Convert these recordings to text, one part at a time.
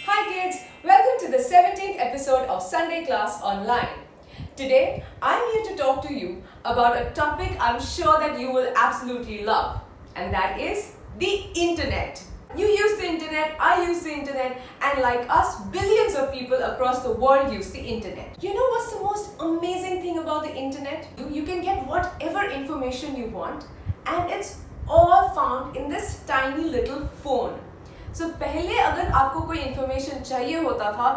Hi kids, welcome to the 17th episode of Sunday Class Online. Today, I'm here to talk to you about a topic I'm sure that you will absolutely love, and that is the internet. You use the internet, I use the internet, and like us, billions of people across the world use the internet. You know what's the most amazing thing about the internet? You can get whatever information you want, and it's all found in this tiny little phone. So पहले अगर आपको कोई information चाहिए होता था,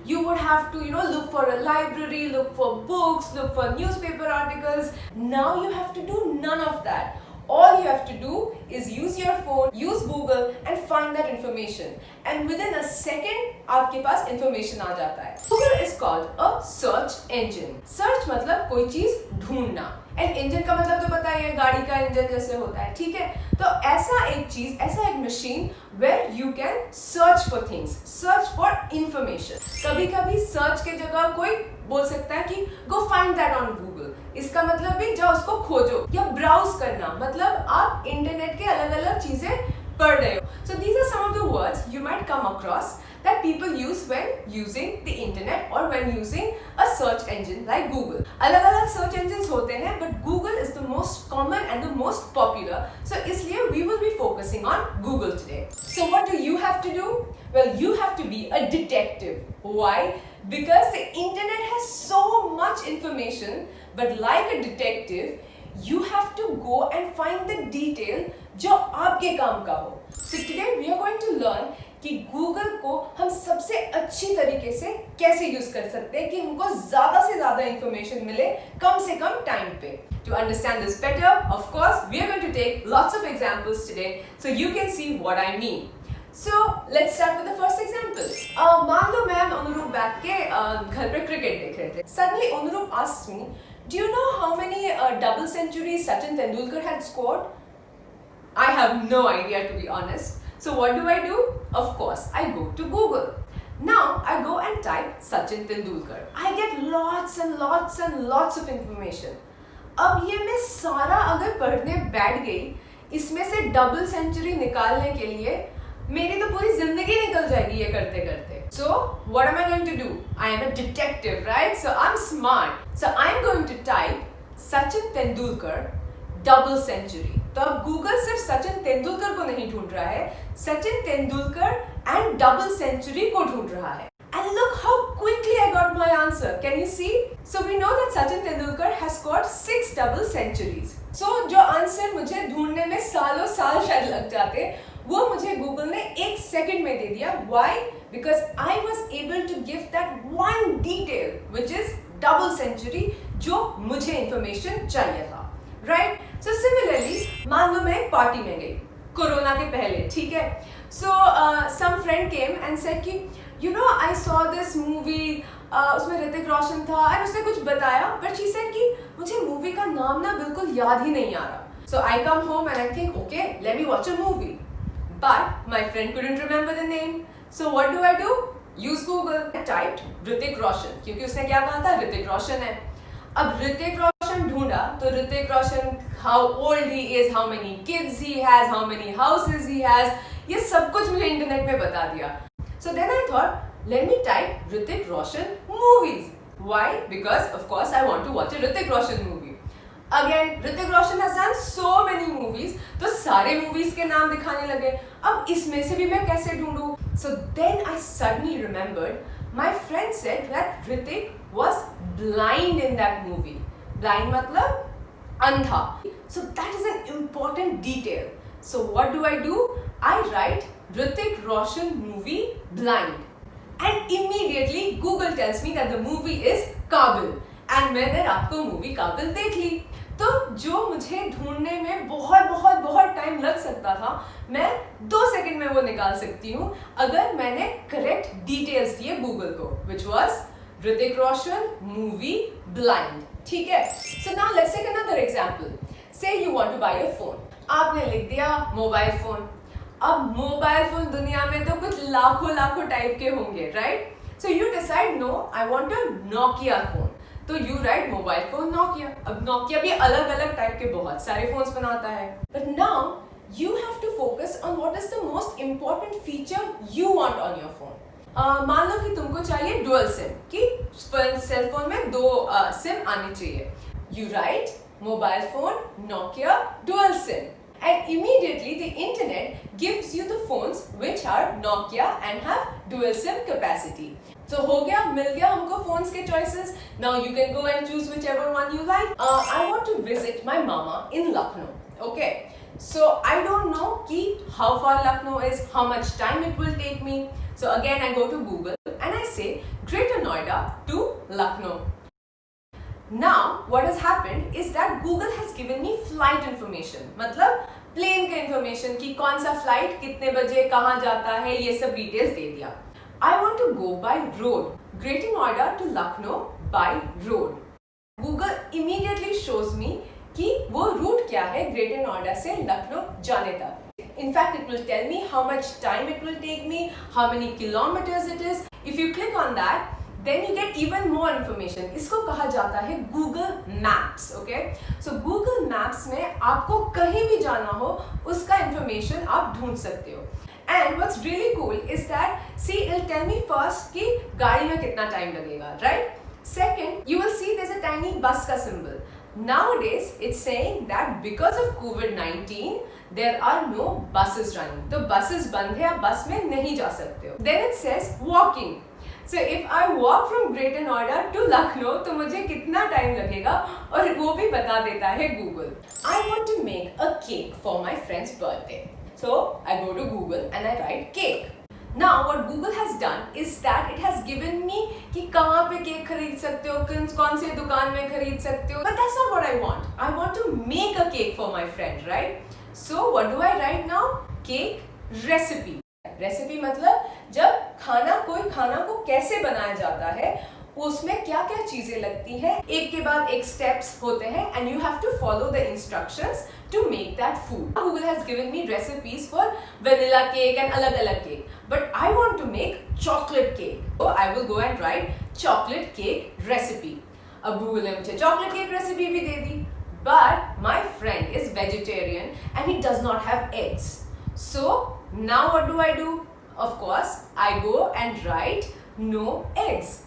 you would have to look for a library, look for books, look for newspaper articles. Now you have to do none of that. All you have to do is use your phone, use Google and find that information. And within a second, आपके पास information आ जाता है. Google is called a search engine. Search मतलब कोई चीज ढूंढना. And engine का मतलब तो पता ही है, गाड़ी का इंजन जैसे होता है, ठीक है? तो ऐसा एक चीज, ऐसा एक machine where you can search for things, search for information. कभी-कभी search के जगह कोई बोल सकता है कि go find that on Google. इसका मतलब भी जाओ उसको खोजो या browse करना, मतलब आप इंटरनेट के अलग-अलग चीजें पढ़ रहे हो. So these are some of the words you might come across that people use when using the internet or when using a search engine like Google. अलग-अलग search engines होते हैं, but Google is the most common and the most popular. So इसलिए we will be focusing on Google today. So what do you have to do? Well, you have to be a detective. Why? Because the internet has so much information, but like a detective, you have to go and find the detail जो आपके काम का हो. So today we are going to learn कि Google को हम सबसे अच्छी तरीके से कैसे यूज कर सकते हैं कि हमको ज़्यादा से ज़्यादा information मिले कम से कम टाइम पे. To understand this better, of course, we are going to take lots of examples today so you can see what I mean. So let's start with the first example. मान लो मैं अनुरूप बैठ के घर पे क्रिकेट देख रहे थे. Suddenly अनुरूप asked me, do you know how many double centuries Sachin Tendulkar had scored? I have no idea, to be honest. So what do? Of course, I go to Google. Now I go and type Sachin Tendulkar. I get lots and lots and lots of information. अब ये मैं सारा अगर पढ़ने बैठ गई, इसमें से डबल सेंचुरी निकालने के लिए मेरी तो पूरी जिंदगी निकल जाएगी ये करते करते. So what am I going to do? I am a detective, right? So I'm smart. So I'm going to type Sachin Tendulkar double century. तो अब Google सिर्फ सचिन तेंदुलकर को नहीं ढूंढ रहा है, Sachin Tendulkar and double century को ढूंढ रहा है. And look how quickly I got my answer. Can you see? So we know that Sachin Tendulkar has scored 6 double centuries. So जो आंसर मुझे ढूंढने में सालों साल शायद लग जाते, वो मुझे Google ने 1 सेकंड में दे दिया. Why? Because I was able to give that one detail, which is double century, जो मुझे information चाहिए था. Right? So similarly, मान लो मैं एक पार्टी में गई, कोरोना के पहले, ठीक है? So some friend came and said कि I saw this movie, उसमें ऋतिक रोशन था, और उसने कुछ बताया, but she said कि मुझे मूवी का नाम ना बिल्कुल याद ही नहीं आ रहा. So I come home and I think, okay, let me watch a movie. But my friend couldn't remember the name. So what do? Use Google. I typed Hrithik Roshan, क्योंकि उसने क्या कहा था, ऋतिक रोशन है. अब ऋतिक रोशन ढूंढा तो Hrithik Roshan, how old he is, how many kids he has, how many houses he has, ये सब कुछ मुझे इंटरनेट में बता दिया. So then I thought, let me type Hrithik Roshan movies. Why? Because of course I want to watch a Hrithik Roshan movie. Again, Hrithik Roshan has done so many movies, तो सारे movies के नाम दिखाने लगे. अब इसमें से भी मैं कैसे ढूंढूं? So then I suddenly remembered, my friend said that Hrithik was blind in that movie. Blind मतलब अंधा. So that is an important detail. So what do? I write Hrithik Roshan movie blind. And immediately Google tells me that the movie is काबिल. And मैंने रात को movie काबिल देख ली. तो जो मुझे ढूंढने में बहुत टाइम लग सकता था, मैं 2 सेकंड में वो निकाल सकती हूँ अगर मैंने करेक्ट डिटेल्स दिए गूगल को, which was Hrithik Roshan movie blind. ठीक है? So now let's take another example. Say you want to buy a phone. आपने लिख दिया मोबाइल फोन. अब मोबाइल फोन दुनिया में तो कुछ लाखों टाइप के होंगे, right? So you decide, no, I want a Nokia phone. तो you right mobile phone Nokia. अब नोकिया भी अलग अलग टाइप के बहुत सारे फोन्स बनाता है. But now you have to focus on what is the most important feature you want on your phone. मान लो कि तुमको चाहिए डुअल सिम कि सेल फोन में दो सिम आने चाहिए. You write mobile phone Nokia dual SIM and immediately the internet gives you the phones which are Nokia and have dual SIM capacity. So हो गया, मिल गया हमको phones के choices. Now you can go and choose whichever one you like. I want to visit my mama in Lucknow. Okay. So I don't know कि how far Lucknow is, how much time it will take me. So again I go to Google and I say Greater Noida to Lucknow. Now what has happened is that Google has given me flight information. मतलब plane का information कि कौन सा flight कितने बजे कहाँ जाता है, ये सब डिटेल्स दे दिया. I want to go by road. Greater Noida to Lucknow by road. Google immediately shows me कि वो रूट क्या है ग्रेटर नोएडा से लखनऊ जाने तक. In fact, it will tell me how much time it will take me, how many kilometers it is. If you click on that, then you get even more information. इसको कहा जाता है Google Maps. Okay? So Google Maps में आपको कहीं भी जाना हो, उसका information आप ढूंढ सकते हो. And what's really cool is that, see, it'll tell me first कि गाड़ी में कितना time लगेगा, right? Second, you will see there's a tiny bus का symbol. Nowadays, it's saying that because of COVID-19, there are no buses running. तो buses बंद है, आप बस में नहीं जा सकते हो. Then it says walking. So if I walk from Greater Noida to Lucknow, तो मुझे कितना टाइम लगेगा और वो भी बता देता है Google. I want to make a cake for my friend's birthday. So I go to Google and I write cake. Now what Google has done is that it has given me कि कहाँ पे cake खरीद सकते हो, कौन से दुकान में खरीद सकते हो. But that's not what I want. I want to make a cake for my friend, right? So what do I write now? Cake recipe. Recipe मतलब जब कोई खाना को कैसे बनाया जाता है, उसमें क्या क्या चीजें लगती हैं, एक के बाद एक स्टेप्स होते हैं and you have to follow the instructions to make that food. Google has given me recipes for vanilla cake and अलग-अलग cake, but I want to make chocolate cake. So I will go and write chocolate cake recipe. अब Google ने मुझे chocolate cake recipe भी दे दी, but my friend is vegetarian and he does not have eggs. So now what do? Of course, I go and write no eggs.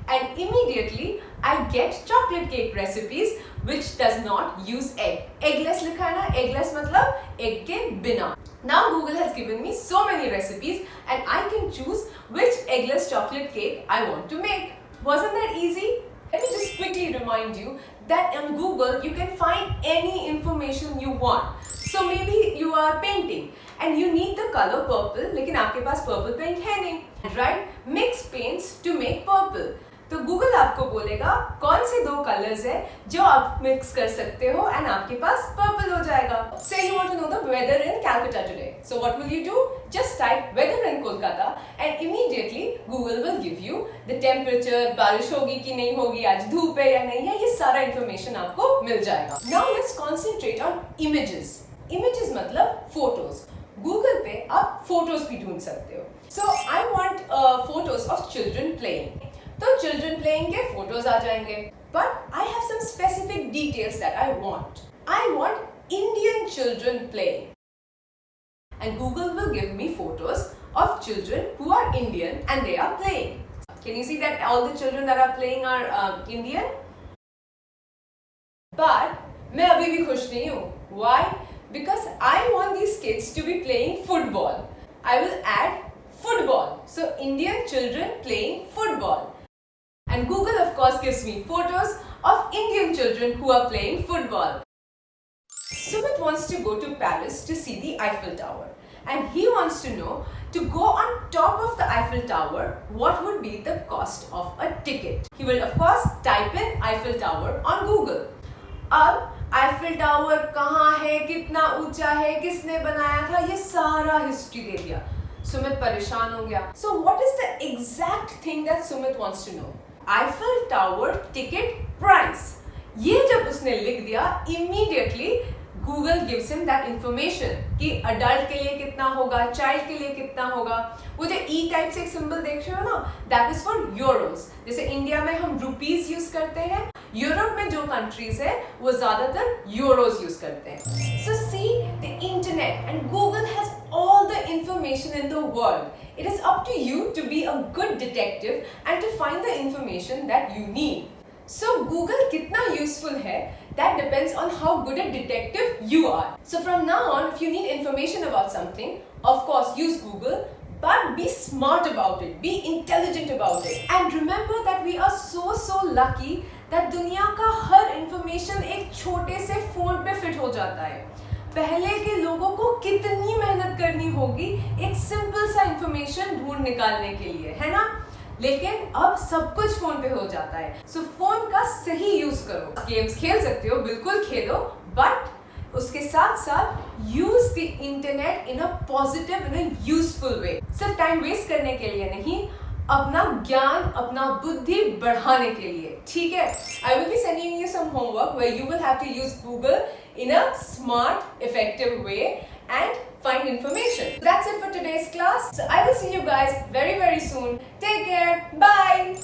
And immediately I get chocolate cake recipes which does not use egg. Eggless लिखा है ना, eggless मतलब egg के बिना. Now Google has given me so many recipes and I can choose which eggless chocolate cake I want to make. Wasn't that easy? Let me just quickly remind you that on Google you can find any information you want. So maybe you are painting and you need the color purple, लेकिन आपके पास purple paint है नहीं. Right? Mix paints to make purple. तो Google आपको बोलेगा कौन से दो कलर्स है जो आप मिक्स कर सकते हो and आपके पास पर्पल हो जाएगा. Say you want to know the weather in Calcutta today. So what will you do? Just type weather in Kolkata and immediately Google will give you the temperature, बारिश होगी कि नहीं होगी, आज धूप है या नहीं है, ये सारा information आपको मिल जाएगा. Now let's concentrate on images. Images मतलब photos. Google पे आप photos भी ढूंढ सकते हो. So I want photos of children playing. तो children playing के photos आ जाएंगे. But I have some specific details that I want. I want Indian children playing. And Google will give me photos of children who are Indian and they are playing. Can you see that all the children that are playing are Indian? But मैं अभी भी खुश नहीं हूँ. Why? Because I want these kids to be playing football. I will add football. So Indian children playing football. And Google of course gives me photos of Indian children who are playing football. Sumit wants to go to Paris to see the Eiffel Tower. And he wants to know, to go on top of the Eiffel Tower, what would be the cost of a ticket. He will of course type in Eiffel Tower on Google. अब Eiffel Tower कहाँ है, कितना ऊंचा है, किसने बनाया था, ये सारा हिस्ट्री दे दिया. सुमित परेशान हो गया. So what is the exact thing that Sumit wants to know? Eiffel Tower ticket price. ये जब उसने लिख दिया, immediately Google gives him that information कि adult के लिए कितना होगा, child के लिए कितना होगा. वो जो E type से एक symbol देख रहे हो ना, that is for euros. जैसे इंडिया में हम rupees use करते हैं, यूरोप में जो countries है वो ज़्यादातर euros use करते हैं. So see, the internet and Google has all the information in the world. It is up to you to be a good detective and to find the information that you need. So Google कितना useful है, that depends on how good a detective you are. So from now on, if you need information about something, of course use Google, but be smart about it, be intelligent about it. And remember that we are so lucky that दुनिया का हर information एक छोटे से phone पे fit हो जाता है. पहले के लोगों को कितनी मेहनत करनी होगी एक सिंपल सा इंफॉर्मेशन ढूंढ निकालने के लिए, है ना? लेकिन अब सब कुछ फोन पे हो जाता है. सो फोन का सही यूज करो. गेम्स खेल सकते हो, बिल्कुल खेलो, बट उसके साथ साथ use the internet in a positive, in a useful way. सिर्फ टाइम वेस्ट करने के लिए नहीं, अपना ज्ञान, अपना बुद्धि बढ़ाने के लिए. ठीक है? I will be sending you some homework where you will have to use Google in a smart, effective way and find information. That's it for today's class. So I will see you guys very soon. Take care. Bye.